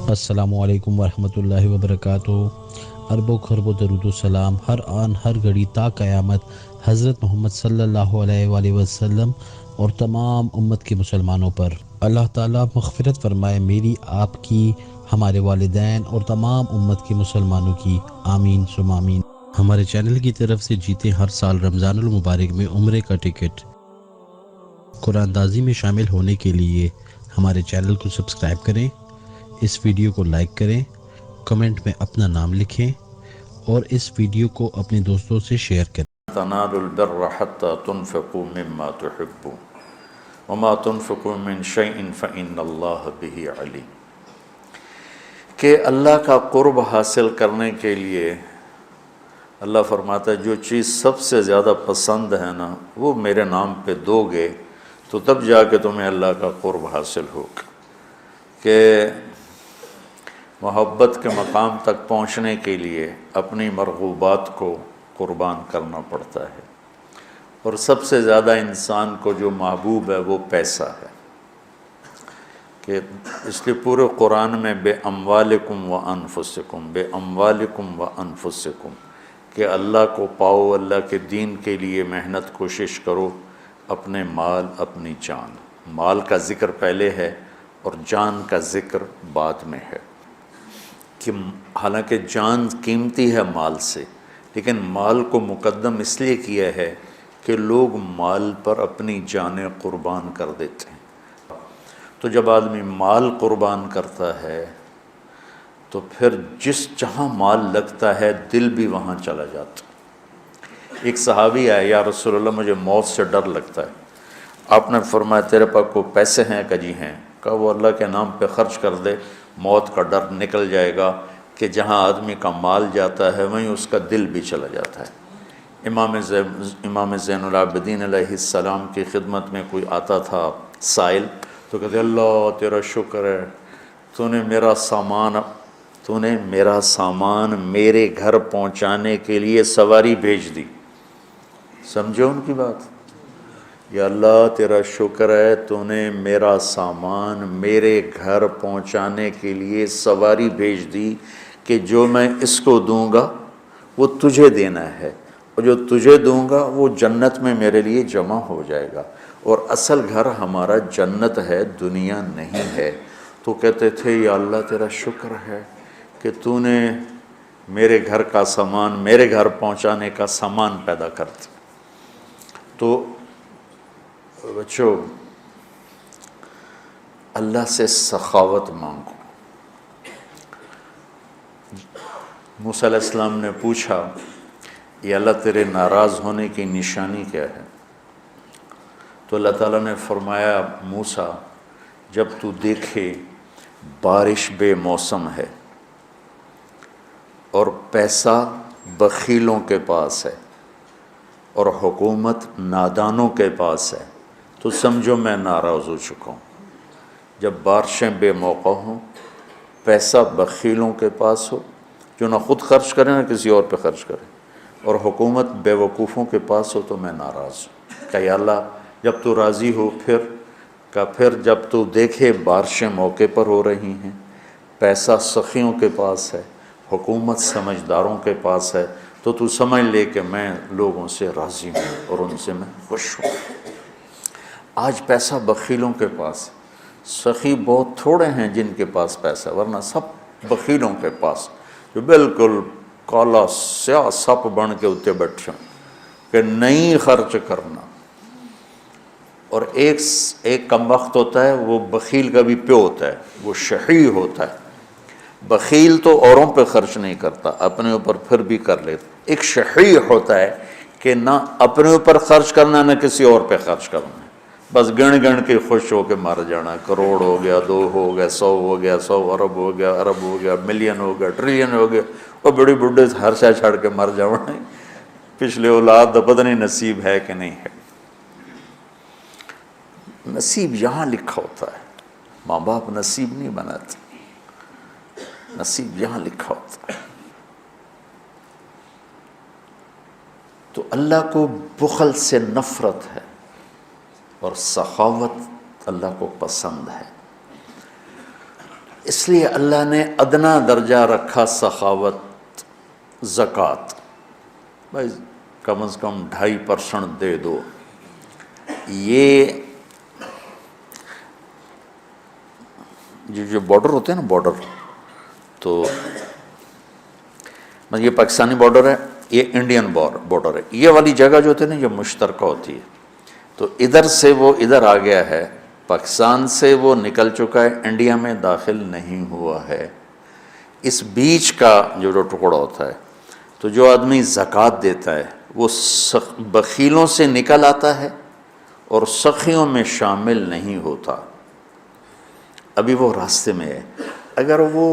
السلام علیکم ورحمۃ اللہ وبرکاتہ۔ ارب و خرب و درود و سلام ہر آن ہر گھڑی تا قیامت حضرت محمد صلی اللہ علیہ وآلہ وسلم اور تمام امت کے مسلمانوں پر۔ اللہ تعالیٰ مغفرت فرمائے میری، آپ کی، ہمارے والدین اور تمام امت کے مسلمانوں کی، آمین ثم آمین۔ ہمارے چینل کی طرف سے جیتے ہر سال رمضان المبارک میں عمرے کا ٹکٹ۔ قرآن دازی میں شامل ہونے کے لیے ہمارے چینل کو سبسکرائب کریں، اس ویڈیو کو لائک کریں، کمنٹ میں اپنا نام لکھیں اور اس ویڈیو کو اپنے دوستوں سے شیئر کریں۔ تنالوا البر حتى تنفقوا مما تحبون وما تنفقوا من شيء فإن الله به عليم۔ کہ اللہ کا قرب حاصل کرنے کے لیے اللہ فرماتا ہے جو چیز سب سے زیادہ پسند ہے نا وہ میرے نام پہ دو گے تو تب جا کے تمہیں اللہ کا قرب حاصل ہوگا۔ کہ محبت کے مقام تک پہنچنے کے لیے اپنی مرغوبات کو قربان کرنا پڑتا ہے، اور سب سے زیادہ انسان کو جو محبوب ہے وہ پیسہ ہے۔ کہ اس لیے پورے قرآن میں بے اموالکم و انفسکم، بے اموالکم و انفسکم، کہ اللہ کو پاؤ، اللہ کے دین کے لیے محنت کوشش کرو، اپنے مال اپنی جان۔ مال کا ذکر پہلے ہے اور جان کا ذکر بعد میں ہے، کہ حالانکہ جان قیمتی ہے مال سے، لیکن مال کو مقدم اس لیے کیا ہے کہ لوگ مال پر اپنی جانیں قربان کر دیتے ہیں۔ تو جب آدمی مال قربان کرتا ہے تو پھر جہاں مال لگتا ہے دل بھی وہاں چلا جاتا۔ ایک صحابی آیا، یا رسول اللہ مجھے موت سے ڈر لگتا ہے۔ آپ نے فرمایا تیرے پاس کو پیسے ہیں؟ کہ جی ہیں۔ کہا وہ اللہ کے نام پہ خرچ کر دے، موت کا ڈر نکل جائے گا۔ کہ جہاں آدمی کا مال جاتا ہے وہیں اس کا دل بھی چلا جاتا ہے۔ امام زین العابدین علیہ السلام کی خدمت میں کوئی آتا تھا سائل، تو کہتے اللہ تیرا شکر ہے، تو نے میرا سامان میرے گھر پہنچانے کے لیے سواری بھیج دی۔ سمجھو ان کی بات؟ یا اللہ تیرا شکر ہے تو نے میرا سامان میرے گھر پہنچانے کے لیے سواری بھیج دی، کہ جو میں اس کو دوں گا وہ تجھے دینا ہے، اور جو تجھے دوں گا وہ جنت میں میرے لیے جمع ہو جائے گا، اور اصل گھر ہمارا جنت ہے، دنیا نہیں ہے۔ تو کہتے تھے یا اللہ تیرا شکر ہے کہ تو نے میرے گھر کا سامان میرے گھر پہنچانے کا سامان پیدا کر دیا۔ تو بچوں اللہ سے سخاوت مانگو۔ موسیٰ علیہ السلام نے پوچھا یا اللہ تیرے ناراض ہونے کی نشانی کیا ہے؟ تو اللہ تعالیٰ نے فرمایا موسیٰ جب تو دیکھے بارش بے موسم ہے اور پیسہ بخیلوں کے پاس ہے اور حکومت نادانوں کے پاس ہے تو سمجھو میں ناراض ہو چکا ہوں۔ جب بارشیں بے موقع ہوں، پیسہ بخیلوں کے پاس ہو جو نہ خود خرچ کریں نہ کسی اور پہ خرچ کریں، اور حکومت بے وقوفوں کے پاس ہو تو میں ناراض ہوں۔ کہ یا اللہ جب تو راضی ہو پھر جب تو دیکھے بارشیں موقع پر ہو رہی ہیں، پیسہ سخیوں کے پاس ہے، حکومت سمجھداروں کے پاس ہے، تو سمجھ لے کہ میں لوگوں سے راضی ہوں اور ان سے میں خوش ہوں۔ آج پیسہ بخیلوں کے پاس، سخی بہت تھوڑے ہیں جن کے پاس پیسہ، ورنہ سب بخیلوں کے پاس جو بالکل کالا سیاہ سپ بن کے اتنے بیٹھے کہ نہیں خرچ کرنا۔ اور ایک کم وقت ہوتا ہے، وہ بخیل کا بھی پیو ہوتا ہے، وہ شحیح ہوتا ہے۔ بخیل تو اوروں پہ خرچ نہیں کرتا، اپنے اوپر پھر بھی کر لیتا۔ ایک شحیح ہوتا ہے کہ نہ اپنے اوپر خرچ کرنا نہ کسی اور پہ خرچ کرنا، بس گن کے خوش ہو کے مر جانا۔ کروڑ ہو گیا، 2 ہو گیا، 100 ہو گیا، 100 ارب ہو گیا، ارب ہو گیا، ملین ہو گیا، ٹریلین ہو گیا، اور بڑی بڈھے ہر شے چھڑ کے مر جانا۔ پچھلے اولاد دا پتہ نہیں نصیب ہے کہ نہیں ہے۔ نصیب یہاں لکھا ہوتا ہے، ماں باپ نصیب نہیں بناتے، نصیب یہاں لکھا ہوتا ہے۔ تو اللہ کو بخل سے نفرت ہے اور سخاوت اللہ کو پسند ہے۔ اس لیے اللہ نے ادنا درجہ رکھا سخاوت، زکوٰۃ، بھائی کم از کم 2.5% دے دو۔ یہ جو بارڈر ہوتے ہیں نا، بارڈر، تو یہ پاکستانی بارڈر ہے، یہ انڈین بارڈر ہے، یہ والی جگہ جو ہوتی ہے نا یہ مشترکہ ہوتی ہے، تو ادھر سے وہ ادھر آ گیا ہے، پاکستان سے وہ نکل چکا ہے، انڈیا میں داخل نہیں ہوا ہے۔ اس بیچ کا جو ٹکڑا ہوتا ہے، تو جو آدمی زکوٰۃ دیتا ہے وہ بخیلوں سے نکل آتا ہے اور سخیوں میں شامل نہیں ہوتا، ابھی وہ راستے میں ہے۔ اگر وہ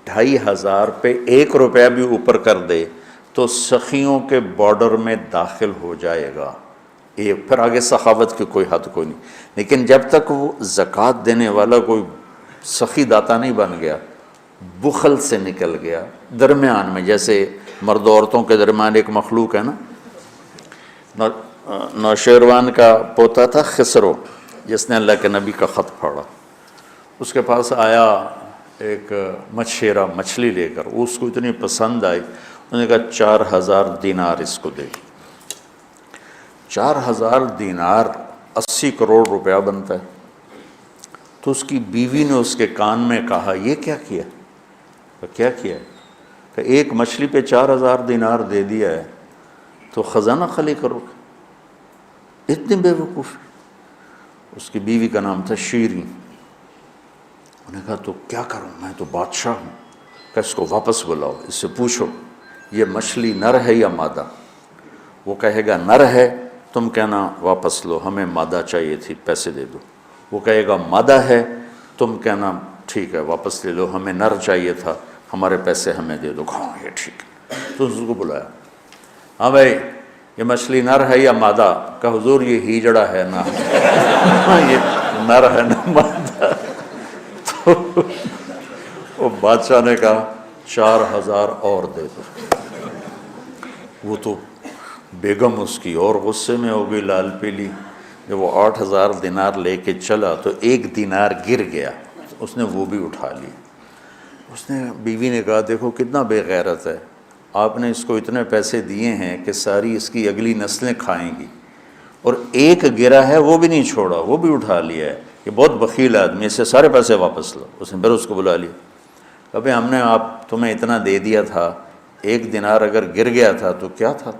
2,500 پہ 1 روپیہ بھی اوپر کر دے تو سخیوں کے بارڈر میں داخل ہو جائے گا۔ یہ پھر آگے سخاوت کی کوئی حد کوئی نہیں، لیکن جب تک وہ زکوٰۃ دینے والا کوئی سخی داتا نہیں بن گیا، بخل سے نکل گیا، درمیان میں، جیسے مرد و عورتوں کے درمیان ایک مخلوق ہے نا، نوشیروان کا پوتا تھا خسرو، جس نے اللہ کے نبی کا خط پڑھا، اس کے پاس آیا ایک مچھیرا مچھلی لے کر، اس کو اتنی پسند آئی، انہوں نے کہا 4,000 دینار اس کو دے۔ 4,000 دینار 80 کروڑ روپیہ بنتا ہے۔ تو اس کی بیوی نے اس کے کان میں کہا، یہ کیا کیا؟ کیا کیا ہے؟ کہ ایک مچھلی پہ 4,000 دینار دے دیا ہے تو خزانہ خالی کرو گے؟ اتنی بے وقوف۔ اس کی بیوی کا نام تھا شیریں۔ انہوں نے کہا تو کیا کروں، میں تو بادشاہ ہوں، کہ اس کو واپس بلاؤ، اس سے پوچھو یہ مچھلی نر ہے یا مادہ؟ وہ کہے گا نر ہے، تم کہنا واپس لو، ہمیں مادہ چاہیے تھی، پیسے دے دو۔ وہ کہے گا مادہ ہے، تم کہنا ٹھیک ہے واپس لے لو، ہمیں نر چاہیے تھا، ہمارے پیسے ہمیں دے دو۔ ہاں یہ ٹھیک ہے۔ تو اس کو بلایا، ہاں بھائی یہ مچھلی نر ہے یا مادہ؟ کہ حضور یہ ہیجڑا ہے نا، یہ نر ہے نا مادہ۔ تو وہ بادشاہ نے کہا 4,000 اور دے دو۔ وہ تو بیگم اس کی اور غصے میں ہو گئی، لال پیلی۔ جب وہ 8,000 دینار لے کے چلا تو 1 دینار گر گیا، اس نے وہ بھی اٹھا لی۔ اس نے بیوی نے کہا دیکھو کتنا بے غیرت ہے، آپ نے اس کو اتنے پیسے دیے ہیں کہ ساری اس کی اگلی نسلیں کھائیں گی، اور ایک گرا ہے وہ بھی نہیں چھوڑا، وہ بھی اٹھا لیا ہے، یہ بہت بخیل آدمی، اس سے سارے پیسے واپس لو۔ اس نے پھر اس کو بلا لیا، کبھی ہم نے تمہیں اتنا دے دیا تھا، 1 دینار اگر گر گیا تھا تو کیا تھا،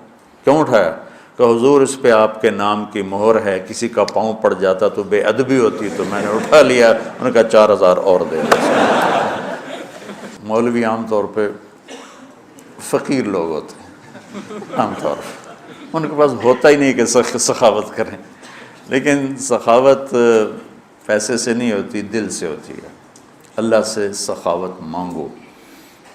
کیوں اٹھایا؟ کہ حضور اس پہ آپ کے نام کی مہر ہے، کسی کا پاؤں پڑ جاتا تو بے ادبی ہوتی، تو میں نے اٹھا لیا۔ انہوں نے کہا 4,000 اور دے دو۔ مولوی عام طور پہ فقیر لوگ ہوتے ہیں، عام طور پہ ان کے پاس ہوتا ہی نہیں کہ سخاوت کریں، لیکن سخاوت پیسے سے نہیں ہوتی، دل سے ہوتی ہے۔ اللہ سے سخاوت مانگو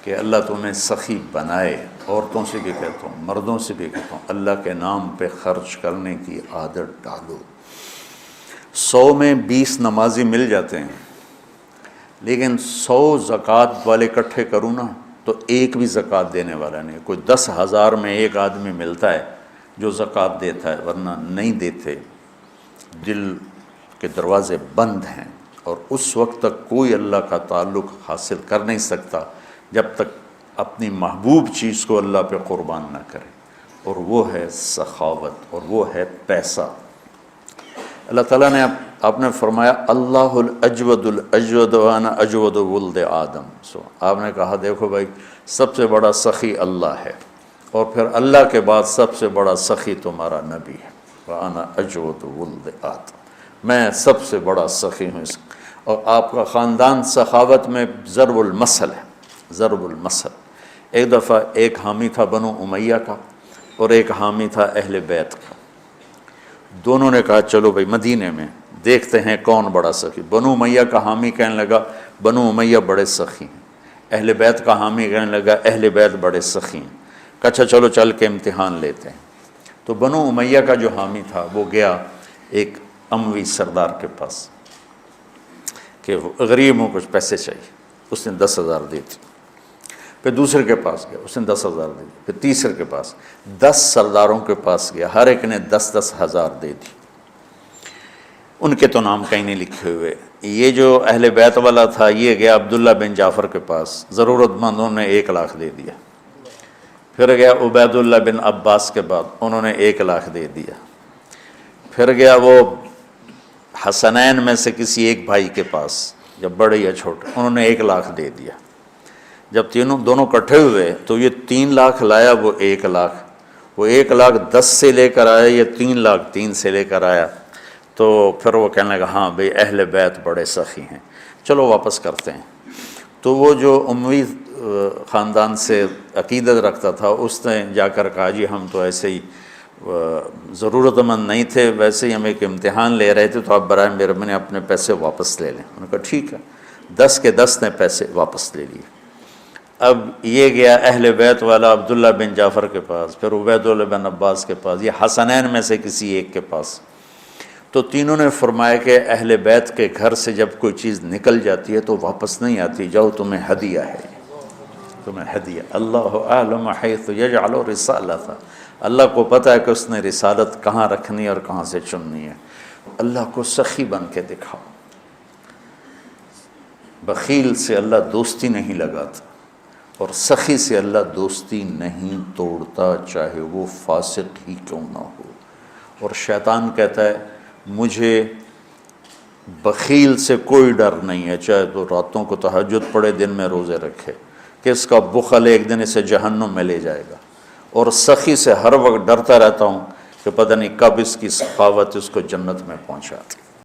کہ اللہ تمہیں سخی بنائے۔ عورتوں سے بھی کہتا ہوں، مردوں سے بھی کہتا ہوں، اللہ کے نام پہ خرچ کرنے کی عادت ڈالو۔ 100 میں 20 نمازی مل جاتے ہیں، لیکن 100 زکوٰۃ والے اکٹھے کروں نا تو ایک بھی زکوٰۃ دینے والا نہیں۔ کوئی 10,000 میں ایک آدمی ملتا ہے جو زکوٰۃ دیتا ہے، ورنہ نہیں دیتے۔ دل کے دروازے بند ہیں، اور اس وقت تک کوئی اللہ کا تعلق حاصل کر نہیں سکتا جب تک اپنی محبوب چیز کو اللہ پہ قربان نہ کرے، اور وہ ہے سخاوت، اور وہ ہے پیسہ۔ اللہ تعالیٰ نے آپ نے فرمایا اللہ الاجود الاجود وانا اجود ولد آدم۔ آپ نے کہا دیکھو بھائی سب سے بڑا سخی اللہ ہے، اور پھر اللہ کے بعد سب سے بڑا سخی تمہارا نبی ہے، وانا اجود ولد آدم، میں سب سے بڑا سخی ہوں۔ اور آپ کا خاندان سخاوت میں ضرب المثل ہے، ضرب المثل۔ ایک دفعہ ایک حامی تھا بنو امیہ کا، اور ایک حامی تھا اہل بیت کا۔ دونوں نے کہا چلو بھائی مدینے میں دیکھتے ہیں کون بڑا سخی۔ بنو امیہ کا حامی کہنے لگا بنو امیہ بڑے سخی ہیں، اہل بیت کا حامی کہنے لگا اہل بیت بڑے سخی ہیں۔ اچھا چلو چل کے امتحان لیتے ہیں۔ تو بنو امیہ کا جو حامی تھا وہ گیا ایک اموی سردار کے پاس کہ غریب ہوں کچھ پیسے چاہیے، اس نے 10,000 دی تھی۔ پھر دوسرے کے پاس گیا، اس نے 10,000 دے دی۔ پھر تیسرے کے پاس، 10 سرداروں کے پاس گیا، ہر ایک نے 10,000 دے دی۔ ان کے تو نام کہیں نہیں لکھے ہوئے، یہ جو اہل بیت والا تھا یہ گیا عبداللہ بن جعفر کے پاس، ضرورت مندوں نے 1 لاکھ دے دیا۔ پھر گیا عبید اللہ بن عباس کے بعد، انہوں نے 1 لاکھ دے دیا۔ پھر گیا وہ حسنین میں سے کسی ایک بھائی کے پاس، جب بڑے یا چھوٹے، انہوں نے 1 لاکھ دے دیا۔ جب دونوں اکٹھے ہوئے تو یہ 3 لاکھ لایا، وہ 1 لاکھ، وہ 1 لاکھ 10 سے لے کر آیا، یہ 3 لاکھ 3 سے لے کر آیا۔ تو پھر وہ کہنے لگا ہاں بھئی اہل بیت بڑے سخی ہیں، چلو واپس کرتے ہیں۔ تو وہ جو اموی خاندان سے عقیدت رکھتا تھا اس نے جا کر کہا جی ہم تو ایسے ہی ضرورت مند نہیں تھے، ویسے ہی ہم ایک امتحان لے رہے تھے، تو آپ برائے مہربانی اپنے پیسے واپس لے لیں۔ انہوں نے کہا ٹھیک ہے، 10 کے 10 نے پیسے واپس لے لیے۔ اب یہ گیا اہل بیت والا عبداللہ بن جعفر کے پاس، پھر عبید اللہ بن عباس کے پاس، یہ حسنین میں سے کسی ایک کے پاس۔ تو تینوں نے فرمایا کہ اہل بیت کے گھر سے جب کوئی چیز نکل جاتی ہے تو واپس نہیں آتی، جاؤ تمہیں ہدیہ ہے، تمہیں ہدیہ۔ اللہ اعلم حیث یجعل رسالتہ، اللہ کو پتہ ہے کہ اس نے رسالت کہاں رکھنی ہے اور کہاں سے چننی ہے۔ اللہ کو سخی بن کے دکھاؤ۔ بخیل سے اللہ دوستی نہیں لگاتا اور سخی سے اللہ دوستی نہیں توڑتا، چاہے وہ فاسق ہی کیوں نہ ہو۔ اور شیطان کہتا ہے مجھے بخیل سے کوئی ڈر نہیں ہے، چاہے تو راتوں کو تہجد پڑھے، دن میں روزے رکھے، کہ اس کا بخل ایک دن اسے جہنم میں لے جائے گا۔ اور سخی سے ہر وقت ڈرتا رہتا ہوں کہ پتہ نہیں کب اس کی سخاوت اس کو جنت میں پہنچا۔